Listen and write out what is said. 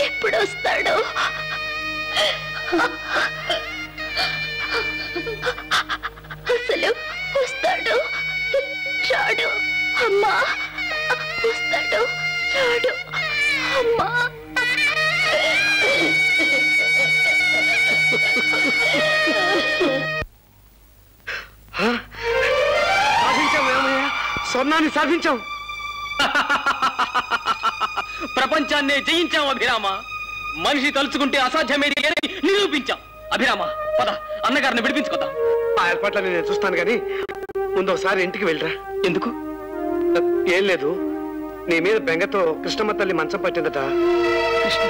ఎప్పుడు వస్తాడు? అసలు వస్తాడు రాడు? అమ్మా వస్తాడు రాడు? అమ్మా సాధించాం, స్వర్ణాన్ని సాధించాం, ప్రపంచాన్నే జయించాం అభిరామ. మనిషి తలుచుకుంటే అసాధ్యమేది లేదని నిరూపించాం. అభిరామ పద, అన్నగారిని విడిపించుకోదాం. ఆ ఏర్పాట్లని నేను చూస్తాను గాని ముందు ఒకసారి ఇంటికి వెళ్ళరా. ఎందుకు? ఏం లేదు, నీ మీద బెంగతో కృష్ణమ్మ తల్లి మంచం పట్టిందట. కృష్ణ